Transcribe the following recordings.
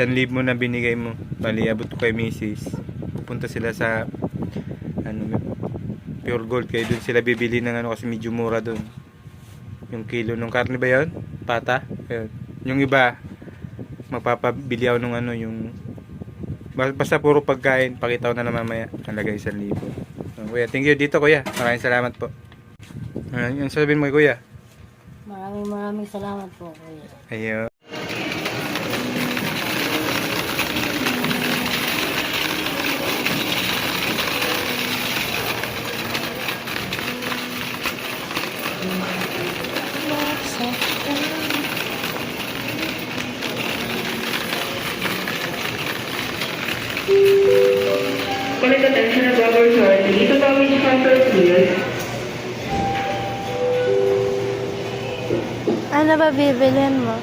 1,000 na binigay mo. Bali, abot ko kay Mrs. Pupunta sila sa Pure Gold. Kaya doon sila bibili ng kasi medyo mura doon. Yung kilo ng karne ba yun? Pata? Ayun. Yung iba, magpapabili ako ng yung basta puro pagkain. Pakita ko na lang mamaya. Halaga 1,000. Kuya, thank you dito kuya. Maraming salamat po. Yung sabihin mo kuya. Maraming salamat po, kuya. Ayun. Call it attention of our authority to publish conference news. Ano ba bibilhin mo?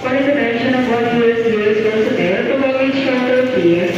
Call it attention of all US news personnel to publish conference news.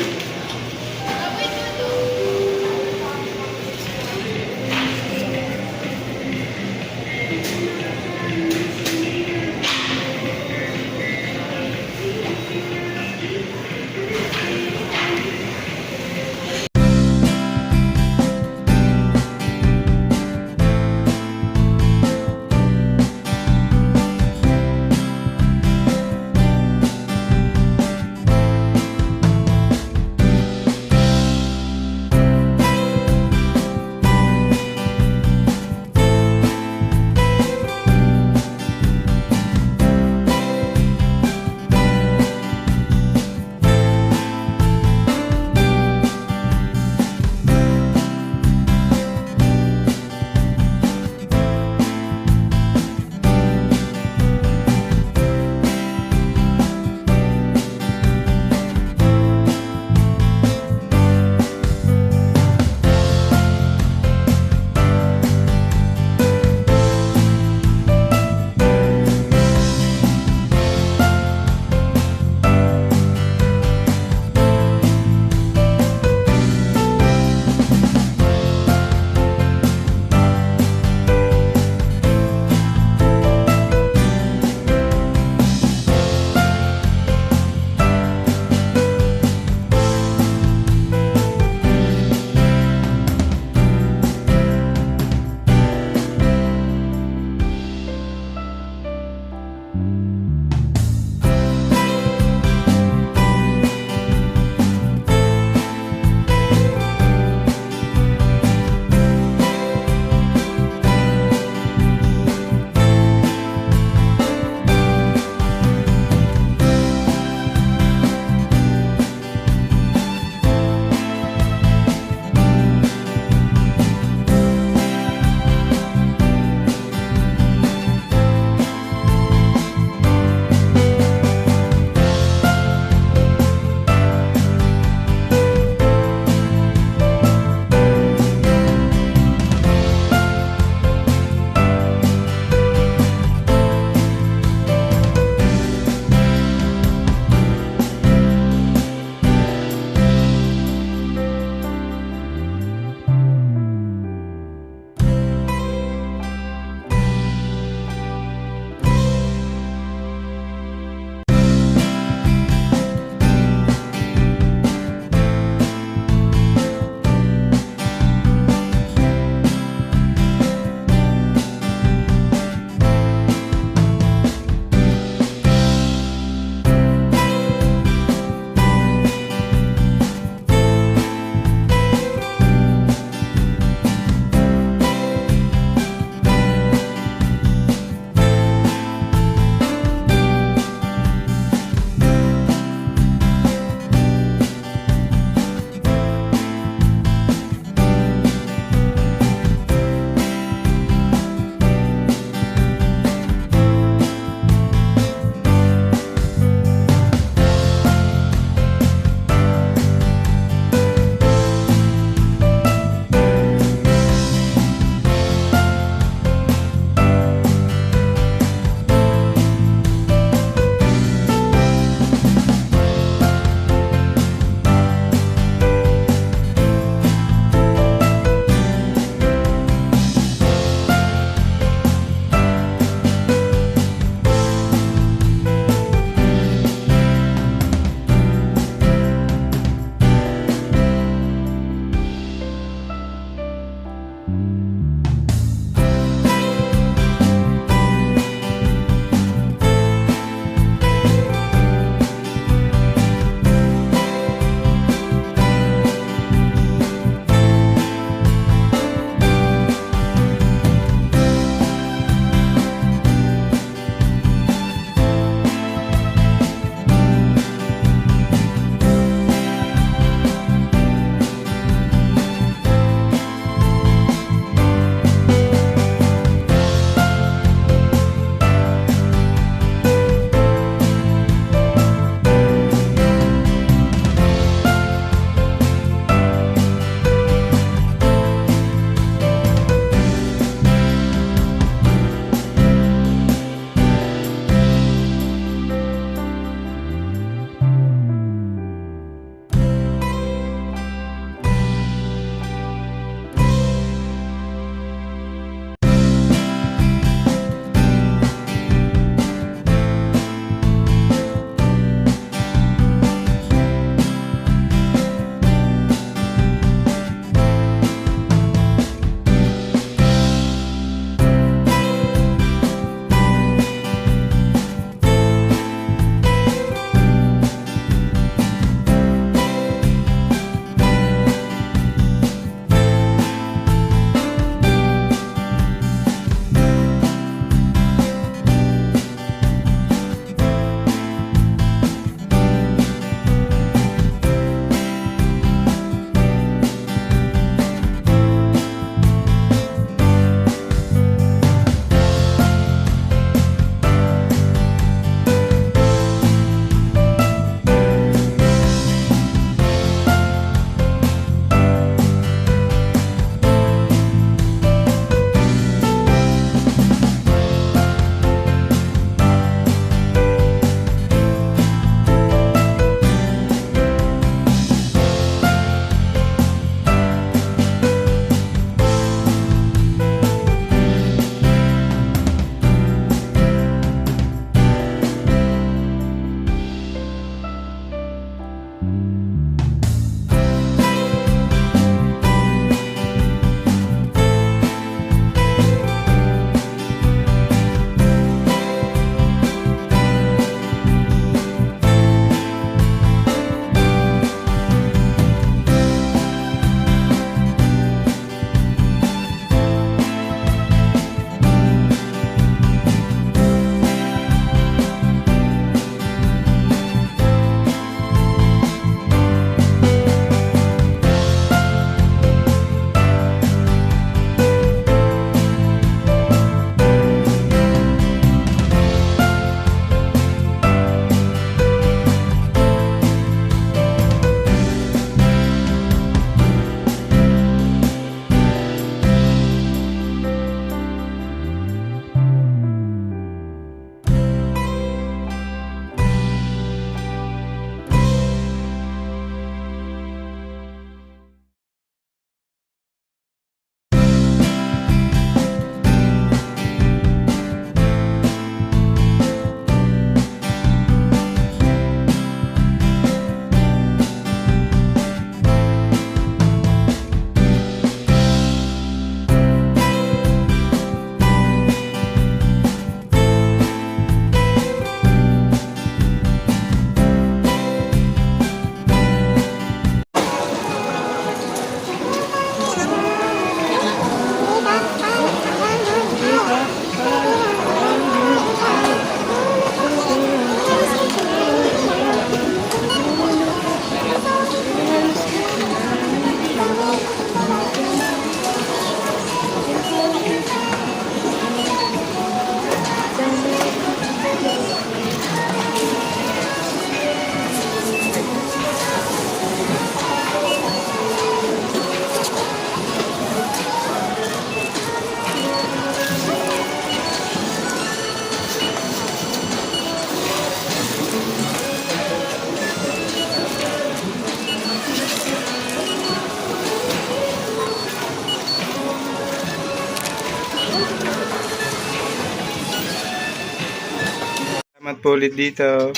Salamat po ulit dito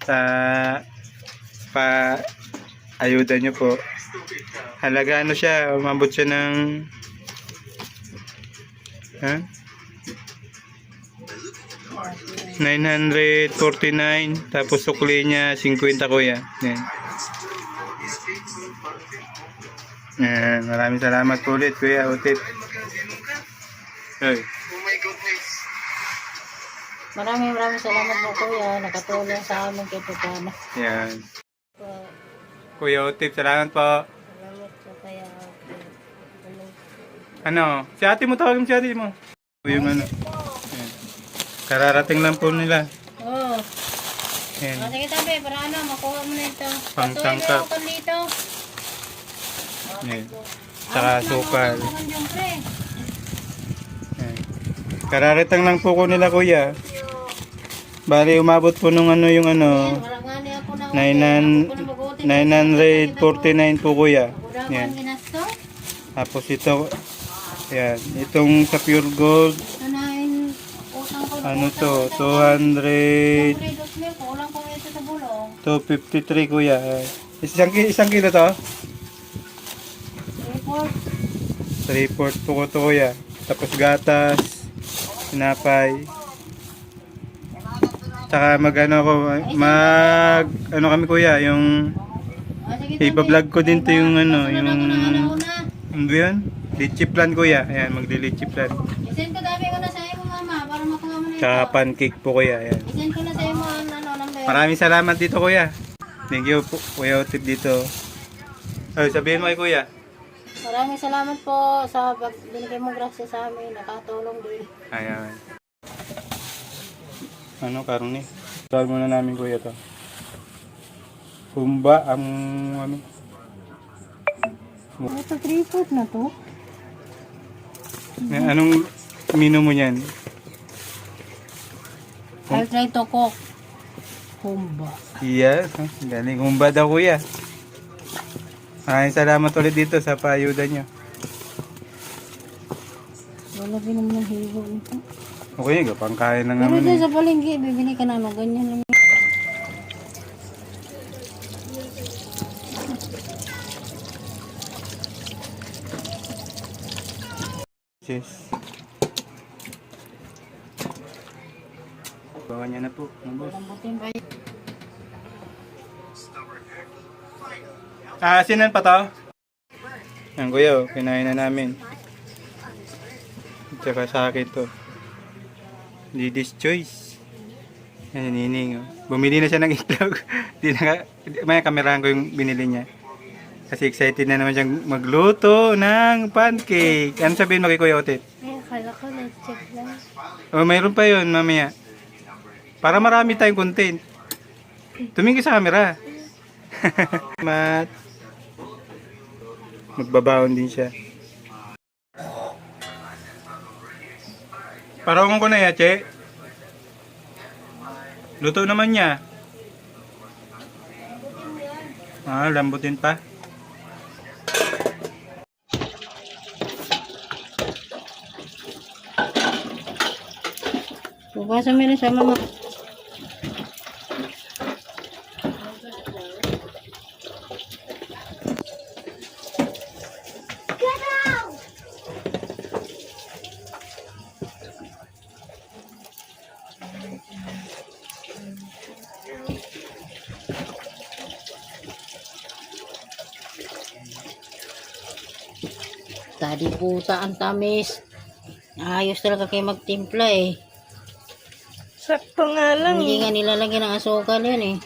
sa ayuda nyo po. Halaga ano siya, umabot siya ng ha? 949, tapos sukli niya 50 kuya. Yan. Yan, maraming salamat po ulit kuya Utit. Hey. Maraming salamat po kuya. Nakatulong sa amin kay Pupana. Yan. Po. Kuya Utit, salamat po. Salamat po kaya. Ano? Si ate mo, tawagin mo si ate mo. Yung ano. Yan. Kararating lang po nila. Oo. Yan. Sige tabi, para ano, makuha mo na ito. Pangtangkap. Patuloy mo dito. Yan. Saka sukal. Yan. Kararating lang po ko nila kuya. Bali umabot po nung ano yung ano. 949 po kuya. Yan. Tapos ito. Yan. Itong sa Pure Gold. Ano to? 200. 253 kuya. Isang kilo to? 3/4 po ko to kuya. Tapos gatas. Sinapay. Tsaka ano kami kuya, yung iba-vlog ko din to yung ano, yung ano yun? Litchi plan kuya. Ayan, magli-litchi plan. Isend ko dami ko na sa iyo mama para makuha mo na ito. Tsaka pancake po kuya. Ayan. Isend ko na sa iyo ano number. Maraming salamat dito kuya. Thank you po kuya Utip dito. Ay, sabihin mo kay kuya. Maraming salamat po sa binigay mong grasya sa amin. Nakatulong din. Ayan. Ano karne? Tawag muna namin kuya to. Humba ang ano. Ito 3/4 na to. Anong menu mo niyan? I'll try to cook. Humba. Yes, galing humba daw kuya. Maraming salamat ulit dito sa paayuda nyo. Wala din naman ng higo nito. Okay, pangkain na Pero naman dyan eh. sa palengke, bibili ka na ano, ganyan lang. Cheers. Bawa niya na po. Lambutin ba yun? Asinan pa to? Yan kuya, kinain na namin. Tsaka sa akin to. Lady's choice. Yan, nining. Oh. Bumili na siya ng itlog. May kamerahan ko yung binili niya. Kasi excited na naman siyang magluto ng pancake. Ano sabihin mo kay Kuya Otit? Eh, akala ko na-check lang. Oh, mayroon pa yun mamaya. Para marami tayong content. Tumingin sa camera. Mat. Magbabaon din siya. Parang ko na ya, che. Luto naman niya. Ah, lambutin pa. Bukasan mo na sa mama. Tadi puta ang tamis. Ayos talaga kayo magtimpla eh. Sakto nga lang. Hindi nga nilalagyan ng asukal yan eh.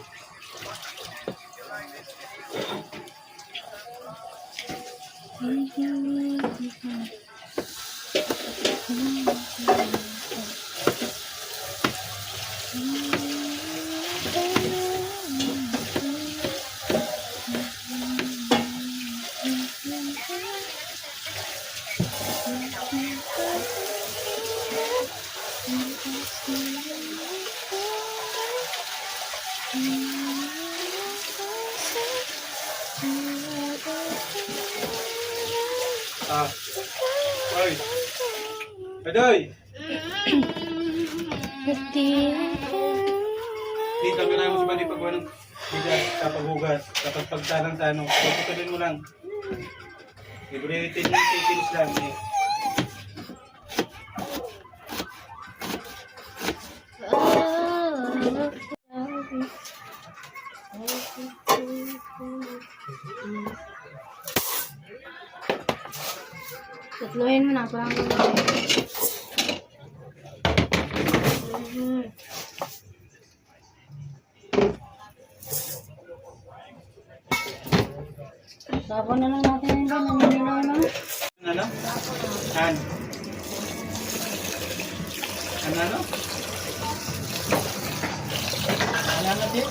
Ah. Oy. Adoy. Hindi, kamera mo si Buddy paggawa ng bigas, kapag hugas, kapag pagtanong-tanong, tutuloy mo lang. Libre 10 seconds lang eh. Tatluhin mo na, parang sabon na lang natin yun doon, naninilaw na. Ano? An? Ano? Ano din?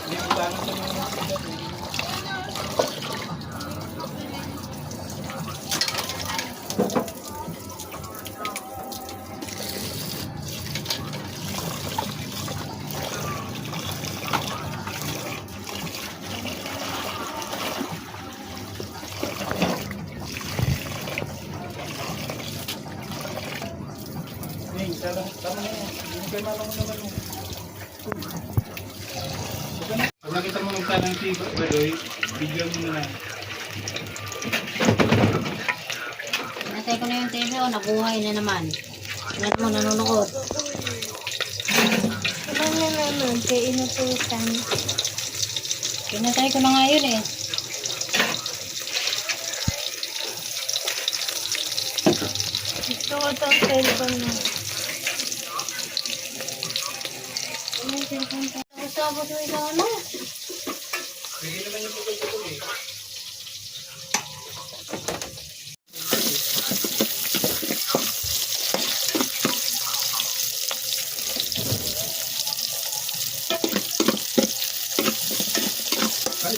Hindi ko ba sa mga tama na yun. Hindi kayo malamang naman mo. Pag nakita mo ng tanang si Badoy, bigyan mo na lang. Natay ko na yung TV, nabuhay na naman. Lahat mo nanonood. Ano na naman? Kaya inutusan. Pinatay ko na nga yun eh. Gusto ko itong cellphone mo. Tapos mo isang ano? Pwede naman yung pagkakul eh.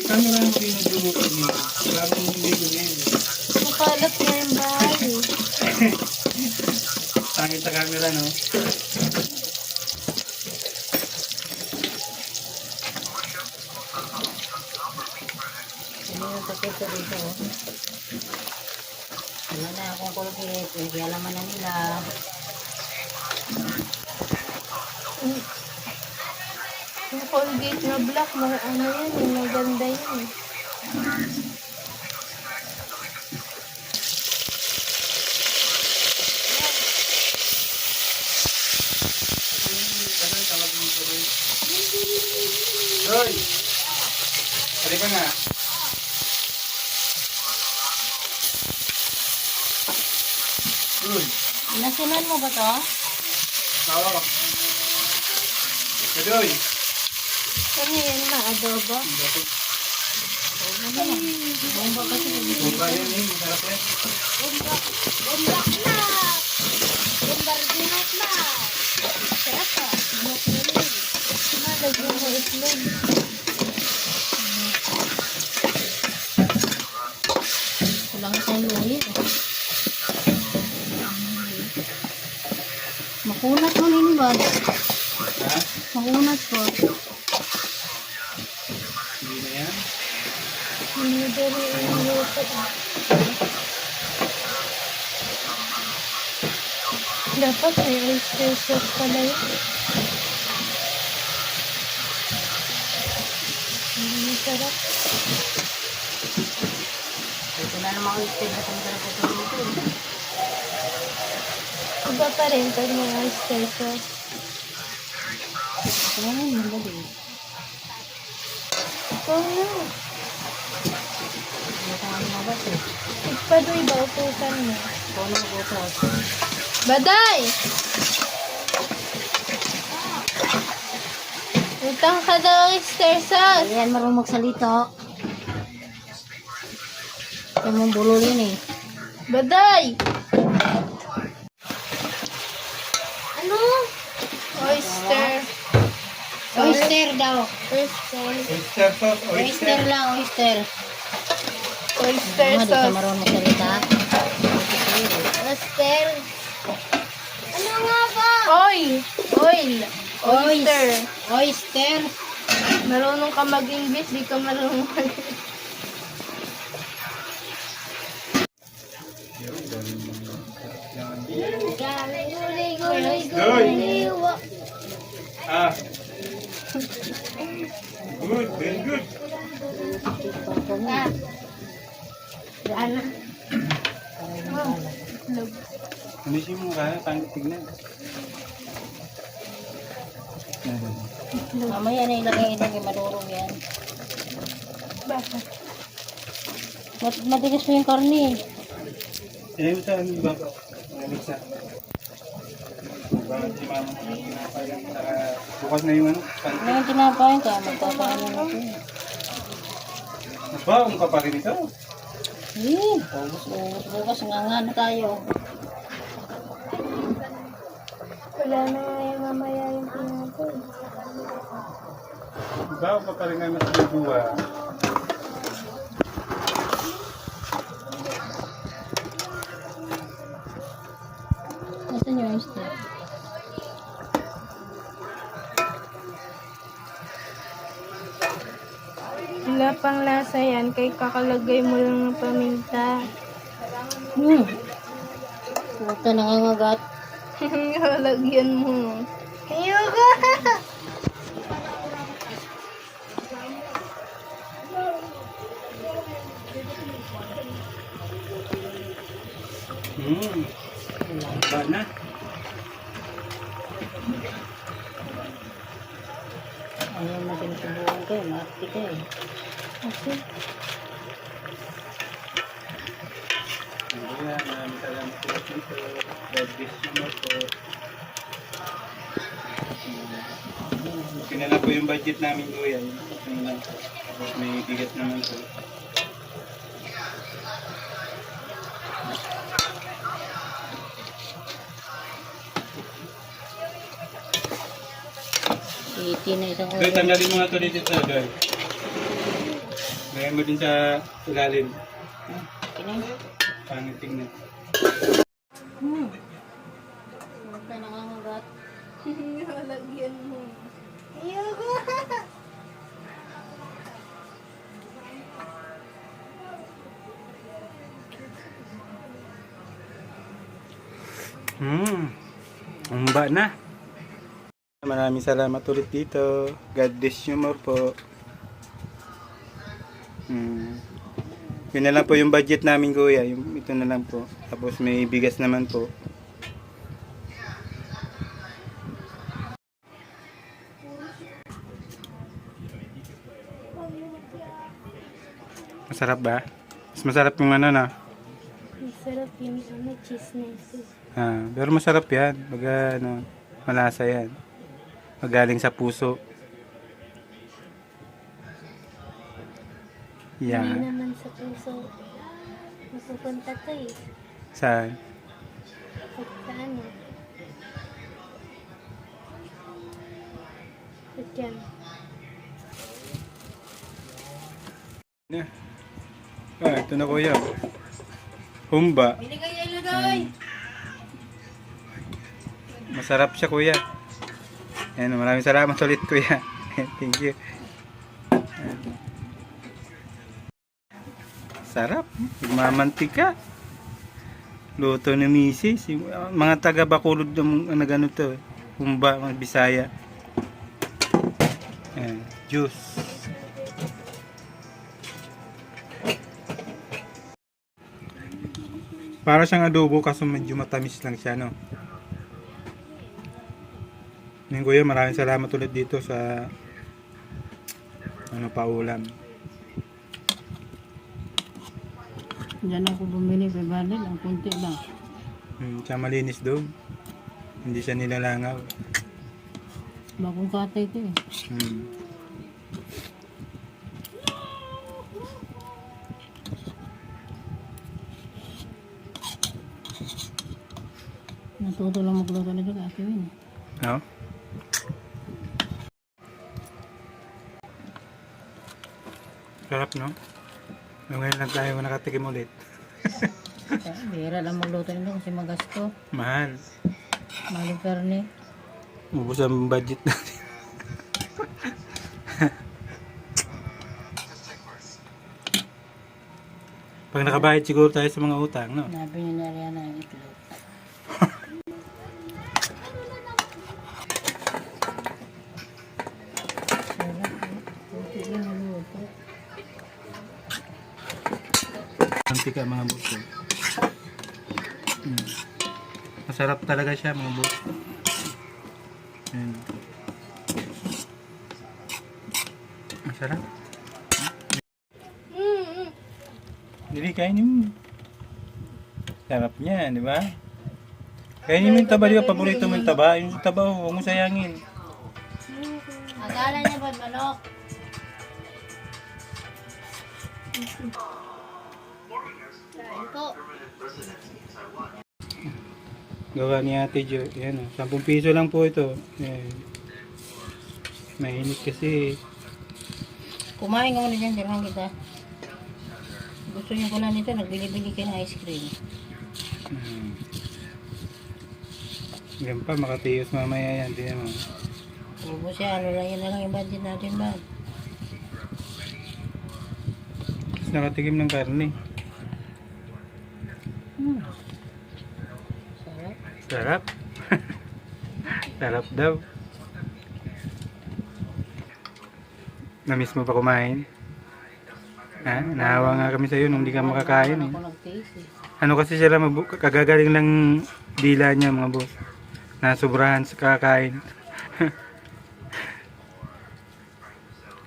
Camera mo pinudulutan niyo. Wala mong hindi ko ngayon. Makalat na yung bahay. Tangit sa camera, no? Ano yung tapos ko dito? Ano na akong Colgate, pinag-ialaman na nila. Yung Colgate na black, ano yan, yung maganda yun. Roy! Pwede ka nga. Roy! Nasinan mo ba to? Oo. Roy! Ano yan, ma-adobo? Bomba kasi. Buka yan eh, masarap yan. Malagyan mo itlog. Kulang sa luya. Makunat mo nini ba? Ha? Makunat po. Hindi na yan. Hindi dali yung luto. Dapat may oyster sauce pala yun. Masarap. Ito na naman ang isip na masarap ito luto. Iba pa rin pag may oyster sauce. Ito na yun, madali. Ikaw na. Ano ka ang mabas eh. Tigpadoy ba utusan mo? Ito na utos. Baday! Utang ka daw oyster sauce. Ayan, marunong magsalita. Ito mong bululin eh. Baday! Ano? Oyster. Oyster daw. Oyster. Oyster sauce, Oyster lang, oyster. Oyster Ano, di ka sauce. marunong magsalita? Oyster. Ano nga ba? Oil. Oyster. Oyster. Marunong ka mag-English, di ka marunong mag Ah. Good, very good. Daan na. Ano siya mo kaya? Pangit tignan. Mamaya na ilagay ilagay madurog yan. Bakit? Matigas mo yung karne. Eh, sa ano ba? Alexa. Bakit si mama bukas na yung ano? Ano yung tinapain ka? Magpapaano na ito. Baong ka pa rin ito. Bukas nga na tayo. Wala na nga yung mamaya yung pinapay. Baong ka pa rin naman sa buwa. Nasaan yung step? Wala pang lasa yan, kay kakalagay mo lang ng paminta. Puta nangangagat. Lagyan mo. Ayoko! Ba na? Ayaw natin subukan kayo. Makakti kayo. Okay. Kuya, maraming salamat po dito. God bless you more po. Kinala po yung budget namin kuya. Yun lang. Tapos may bigat naman po. Iti na isang Doy, tanggalin mo nga ito dito sa doy. Lagyan mo din sa ilalim. Kinay. Pangit tingnan. Puta nangangagat. Lagyan mo. Ayoko! Umba na. Maraming salamat ulit dito. God bless you more po. Yun na lang po yung budget namin kuya. Ito na lang po. Tapos may bigas naman po. Masarap ba? Mas masarap yung ano na. Masarap yung chismis. Pero masarap yan. Baga, ano, malasa yan. Magaling sa puso. Hindi Yan. naman sa puso. Mapupunta to eh. Saan? Pagka ano. Pagyan. Ito na kuya. Humba. Bili kayo ilagay. Masarap siya kuya. Ayan, maraming salamat ulit kuya. Thank you. Sarap. Magmamantika. Luto ni misis. Yung mga taga Bacolod ng ano to. Humba, mga Bisaya. Ayan, juice. Para siyang adobo kaso medyo matamis lang siya, no? Ngayon kuya, maraming salamat ulit dito sa ano paulam. Diyan ako bumili kay Badil. Ang kunti lang. Siya malinis doon. Hindi siya nilalangaw. Bagong katay ito eh. Natuto lang magluto na dyan kasi yun. No? Sarap, no? Ngayon lang tayo nakatikim ulit. Bira lang magluto nito kasi magasto. Mahal. Mahal karne. Ubus ang budget natin. Pag nakabayad siguro tayo sa mga utang, no? Nabili na rin ang itlog. Mantika mga boss. Masarap talaga siya mga boss. Ayan. Masarap. Dili, kainin mo. Sarap niya, di ba? Kainin mo yung taba, di ba? Paborito mo yung taba. Yung taba, huwag mo sayangin. Akala niya ba manok? Kain po. Gawa ni Ate Jo. Yan o. 10 piso lang po ito. Yan. Mainit kasi. Kumain ka muna dyan, dirham kita. Gusto niyo pala nito, nagbili-bili kayo ng ice cream. Yan pa, makatiyos mamaya yan. Tingnan mo. Ubus siya, ano lang yan na lang yung budget natin ba? Nakatikim ng karne. Sarap. Sarap. Sarap daw. Namiss mo pa kumain? Ha? Nahawa nga kami sa'yo nung hindi ka makakain eh. Ako nag-taste eh. Ano kasi sila, kagagaling lang dila niya mga boss. Nasobrahan sa kakain.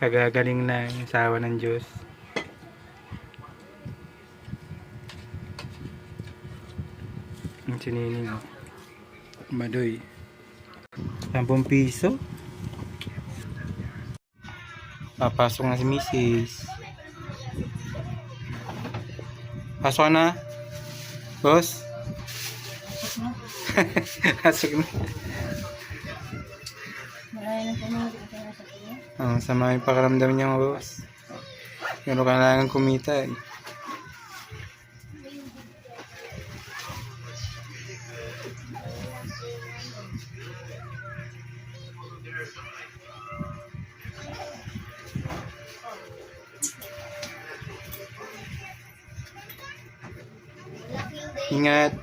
Kagagaling na yung sawa ng Diyos. Yung sinining. Madoy. 10 piso. Papasok na si Mrs. Pasok ka na? Boss? Pasok na. Marami ng pamilya ito na sa kanya. Oh, sama yung pakaramdam niya mga boss. Pero kailangan kumita eh. Ingat.